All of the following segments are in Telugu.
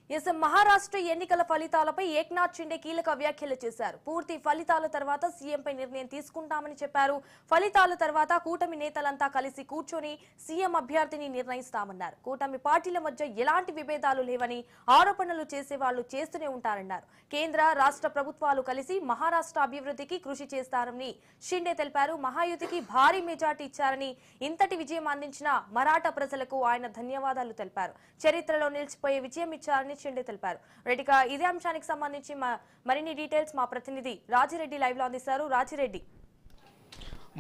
మహారాష్ట్ర ఎన్నికల ఫలితాలపై ఏక్నాథ్ షిండే కీలక వ్యాఖ్యలు చేశారు. పూర్తి ఫలితాల తర్వాత సీఎంపై నిర్ణయం తీసుకుంటామని చెప్పారు. ఫలితాల తర్వాత కూటమి నేతలంతా కలిసి కూర్చొని సీఎం అభ్యర్థిని నిర్ణయిస్తామన్నారు. కూటమి పార్టీల మధ్య ఎలాంటి విభేదాలు లేవని, ఆరోపణలు చేసేవాళ్లు చేస్తూనే ఉంటారన్నారు. కేంద్ర రాష్ట్ర ప్రభుత్వాలు కలిసి మహారాష్ట్ర అభివృద్ధికి కృషి చేస్తారని షిండే తెలిపారు. మహాయుతికి భారీ మెజార్టీ ఇచ్చారని, ఇంతటి విజయం అందించిన మరాఠా ప్రజలకు ఆయన ధన్యవాదాలు తెలిపారు. చరిత్రలో నిలిచిపోయే విజయం ఇచ్చారని షిండే తెలిపారు. రెడ్డిగా ఇదే అంశానికి సంబంధించి మరిన్ని డీటెయిల్స్ మా ప్రతినిధి రాజిరెడ్డి లైవ్ లో అందిస్తారు. రాజిరెడ్డి,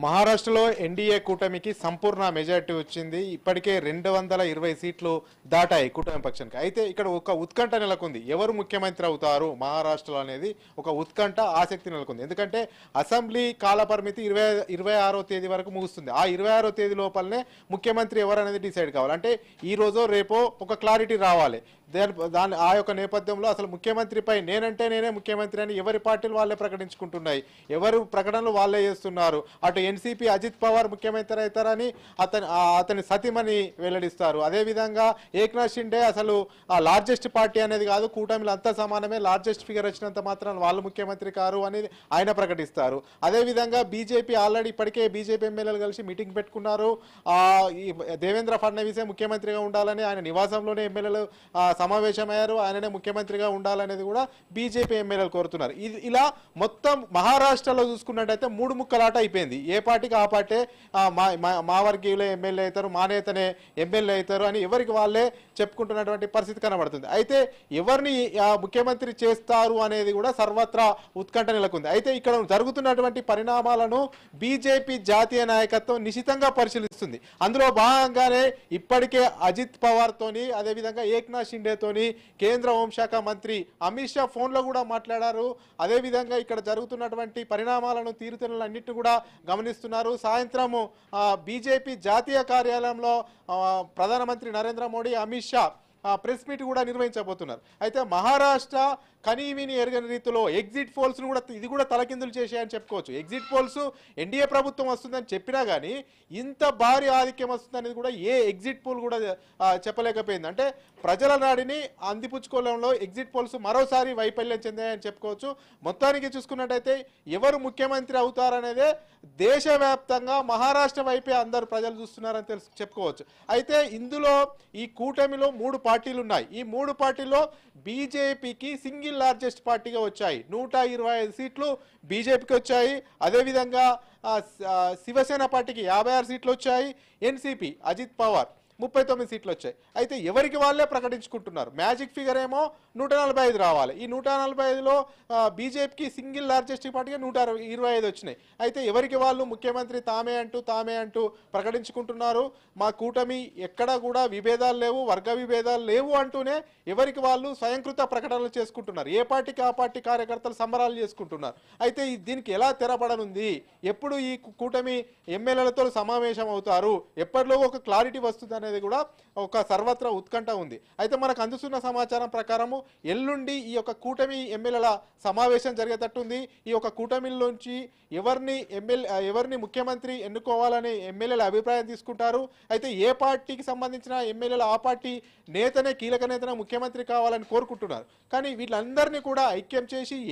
మహారాష్ట్రలో ఎన్డీఏ కూటమికి సంపూర్ణ మెజార్టీ వచ్చింది. ఇప్పటికే 220 సీట్లు దాటాయి కూటమి పక్షానికి. అయితే ఇక్కడ ఒక ఉత్కంఠ నెలకొంది. ఎవరు ముఖ్యమంత్రి అవుతారు మహారాష్ట్రలో అనేది ఒక ఉత్కంఠ, ఆసక్తి నెలకొంది. ఎందుకంటే అసెంబ్లీ కాల పరిమితి 26వ తేదీ వరకు ముగుస్తుంది. ఆ 26వ తేదీ లోపలనే ముఖ్యమంత్రి ఎవరు అనేది డిసైడ్ కావాలి. అంటే ఈ రోజో రేపో ఒక క్లారిటీ రావాలి. ఆ యొక్క నేపథ్యంలో అసలు ముఖ్యమంత్రిపై నేనే ముఖ్యమంత్రి అని ఎవరి పార్టీలు వాళ్ళే ప్రకటించుకుంటున్నాయి. ఎవరు ప్రకటనలు వాళ్ళే చేస్తున్నారు. అటు ఎన్సీపీ అజిత్ పవార్ ముఖ్యమంత్రి అవుతారని అతని సతీమణి వెల్లడిస్తారు. అదేవిధంగా ఏక్నాథ్ షిండే అసలు లార్జెస్ట్ పార్టీ అనేది కాదు, కూటమిలో అంతా సమానమే, లార్జెస్ట్ ఫిగర్ వచ్చినంత మాత్రం వాళ్ళు ముఖ్యమంత్రి కారు అని ఆయన ప్రకటిస్తారు. అదేవిధంగా బీజేపీ ఆల్రెడీ ఇప్పటికే బీజేపీ ఎమ్మెల్యేలు కలిసి మీటింగ్ పెట్టుకున్నారు. దేవేంద్ర ఫడ్నవీసే ముఖ్యమంత్రిగా ఉండాలని ఆయన నివాసంలోనే ఎమ్మెల్యేలు సమావేశమయ్యారు. ఆయననే ముఖ్యమంత్రిగా ఉండాలనేది కూడా బీజేపీ ఎమ్మెల్యేలు కోరుతున్నారు. ఇలా మొత్తం మహారాష్ట్రలో చూసుకున్నట్టయితే 3 ముక్కలాట అయిపోయింది. ఏ పార్టీకి ఆ పార్టీ మా వర్గీయులే ఎమ్మెల్యే అవుతారు, మా నేతనే ఎమ్మెల్యే అవుతారు అని ఎవరికి వాళ్ళే చెప్పుకుంటున్నటువంటి పరిస్థితి కనబడుతుంది. అయితే ఎవరిని ముఖ్యమంత్రి చేస్తారు అనేది కూడా సర్వత్రా ఉత్కంఠ నెలకొంది. అయితే ఇక్కడ జరుగుతున్నటువంటి పరిణామాలను బీజేపీ జాతీయ నాయకత్వం నిశితంగా పరిశీలిస్తుంది. అందులో భాగంగానే ఇప్పటికే అజిత్ పవార్ తోని, అదేవిధంగా ఏక్నాథ్ షిండేతోని కేంద్ర హోంశాఖ మంత్రి అమిత్ షా ఫోన్లో కూడా మాట్లాడారు. అదేవిధంగా ఇక్కడ జరుగుతున్నటువంటి పరిణామాలను, తీరుతెన్నులన్నింటినీ కూడా గమనిస్తున్నారు. సాయంత్రం బీజేపీ జాతీయ కార్యాలయంలో ప్రధానమంత్రి నరేంద్ర మోడీ, అమిత్ షా ప్రెస్ మీట్ కూడా నిర్వహించబోతున్నారు. అయితే మహారాష్ట్ర కనీవిని ఎరగని రీతిలో ఎగ్జిట్ పోల్స్ కూడా ఇది కూడా తలకిందులు చేశాయని చెప్పుకోవచ్చు. ఎగ్జిట్ పోల్స్ ఎన్డీఏ ప్రభుత్వం వస్తుందని చెప్పినా కానీ ఇంత భారీ ఆధిక్యం వస్తుందనేది కూడా ఏ ఎగ్జిట్ పోల్ కూడా చెప్పలేకపోయింది. అంటే ప్రజల నాడిని అందిపుచ్చుకోవడంలో ఎగ్జిట్ పోల్స్ మరోసారి వైఫల్యం చెందాయని చెప్పుకోవచ్చు. మొత్తానికి చూసుకున్నట్టయితే ఎవరు ముఖ్యమంత్రి అవుతారనేదే దేశవ్యాప్తంగా మహారాష్ట్ర వైపే అందరు ప్రజలు చూస్తున్నారని చెప్పుకోవచ్చు. అయితే ఇందులో ఈ కూటమిలో 3 పార్టీలు ఉన్నాయి. ఈ 3 పార్టీల్లో బీజేపీకి సింగిల్ లార్జెస్ట్ పార్టీగా వచ్చాయి. 125 సీట్లు బీజేపీకి వచ్చాయి. అదేవిధంగా శివసేన పార్టీకి 56 సీట్లు వచ్చాయి. ఎన్సీపీ అజిత్ పవార్ 39 సీట్లు వచ్చాయి. అయితే ఎవరికి వాళ్ళే ప్రకటించుకుంటున్నారు. మ్యాజిక్ ఫిగర్ ఏమో 145 రావాలి. ఈ 145లో బీజేపీకి సింగిల్ లార్జెస్ట్ పార్టీగా 125 వచ్చినాయి. అయితే ఎవరికి వాళ్ళు ముఖ్యమంత్రి తామే అంటూ ప్రకటించుకుంటున్నారు. మా కూటమి ఎక్కడ కూడా విభేదాలు లేవు, వర్గ విభేదాలు లేవు అంటూనే ఎవరికి వాళ్ళు స్వయంకృత ప్రకటనలు చేసుకుంటున్నారు. ఏ పార్టీకి ఆ పార్టీ కార్యకర్తలు సంబరాలు చేసుకుంటున్నారు. అయితే దీనికి ఎలా తెరపడనుంది, ఎప్పుడు ఈ కూటమి ఎమ్మెల్యేలతో సమావేశం అవుతారు, ఎప్పటిలో ఒక క్లారిటీ వస్తుంది అనేది కూడా ఒక సర్వత్రా ఉత్కంఠ ఉంది. అయితే మనకు అందుతున్న సమాచారం ప్రకారము ఎల్లుండి ఈ యొక్క కూటమి ఎమ్మెల్యేల సమావేశం జరిగేటట్టుంది. ఈ యొక్క కూటమిలోంచి ఎవరిని ముఖ్యమంత్రి ఎన్నుకోవాలని ఎమ్మెల్యేల అభిప్రాయం తీసుకుంటారు. అయితే ఏ పార్టీకి సంబంధించిన ఎమ్మెల్యేలు ఆ పార్టీ నేతనే, కీలక నేతనే ముఖ్యమంత్రి కావాలని కోరుకుంటున్నారు. కానీ వీళ్ళందరినీ కూడా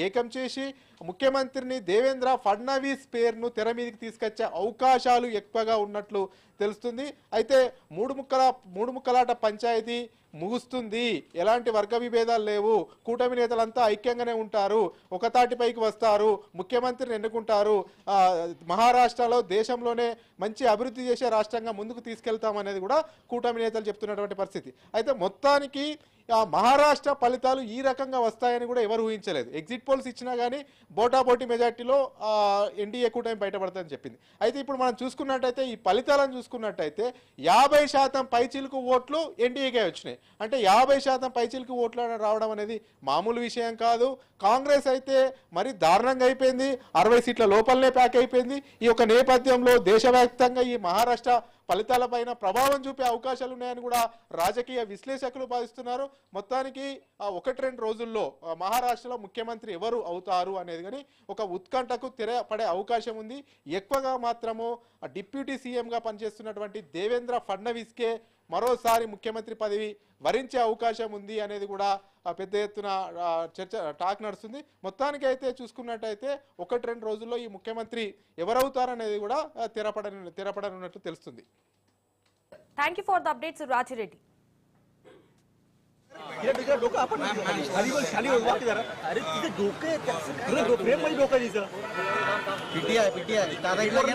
ఏకం చేసి ముఖ్యమంత్రిని దేవేంద్ర ఫడ్నవీస్ పేరును తెర మీదకి తీసుకొచ్చే అవకాశాలు ఎక్కువగా ఉన్నట్లు తెలుస్తుంది. అయితే మూడు ముక్కలాట పంచాయతీ ముగుస్తుంది. ఎలాంటి వర్గ విభేదాలు లేవు. కూటమి నేతలంతా ఐక్యంగానే ఉంటారు, ఒక తాటిపైకి వస్తారు, ముఖ్యమంత్రిని ఎన్నుకుంటారు. మహారాష్ట్రలో దేశంలోనే మంచి అభివృద్ధి చేసే రాష్ట్రంగా ముందుకు తీసుకెళ్తామనేది కూడా కూటమి నేతలు చెప్తున్నటువంటి పరిస్థితి. అయితే మొత్తానికి మహారాష్ట్ర ఫలితాలు ఈ రకంగా వస్తాయని కూడా ఎవరు ఊహించలేదు. ఎగ్జిట్ పోల్స్ ఇచ్చినా కానీ బోటాబోటీ మెజార్టీలో ఎన్డీఏ కూటమి బయటపడతాయని చెప్పింది. అయితే ఇప్పుడు మనం చూసుకున్నట్టయితే ఈ ఫలితాలను చూసుకున్నట్టయితే 50% పైచిలుకు ఓట్లు ఎన్డీఏకే వచ్చినాయి. అంటే 50% పైచిలుకు ఓట్లు రావడం అనేది మామూలు విషయం కాదు. కాంగ్రెస్ అయితే మరి దారుణంగా అయిపోయింది, 60 సీట్ల లోపలనే ప్యాక్ అయిపోయింది. ఈ యొక్క నేపథ్యంలో దేశవ్యాప్తంగా ఈ మహారాష్ట్ర ఫలితాలపైన ప్రభావం చూపే అవకాశాలు ఉన్నాయని కూడా రాజకీయ విశ్లేషకులు భావిస్తున్నారు. మొత్తానికి 1-2 రోజుల్లో మహారాష్ట్రలో ముఖ్యమంత్రి ఎవరు అవుతారు అనేది కానీ ఒక ఉత్కంఠకు తెరపడే అవకాశం ఉంది. ఎక్కువగా మాత్రము డిప్యూటీ సీఎంగా పనిచేస్తున్నటువంటి దేవేంద్ర ఫడ్నవీస్కే మరోసారి ముఖ్యమంత్రి పదవి వరించే అవకాశం ఉంది అనేది కూడా పెద్ద ఎత్తున చర్చ టాక్ నడుస్తుంది. మొత్తానికి అయితే చూసుకున్నట్టయితే 1-2 రోజుల్లో ఈ ముఖ్యమంత్రి ఎవరవుతారనేది కూడా తెరపడనున్నట్లు తెలుస్తుంది. Thank you for the updates Rajireddy. डोका आपण खाली खाली वाक जरा अरे तिथे डोके फ्रेम मध्ये डोका दिसत पीटीआय दादा इकडे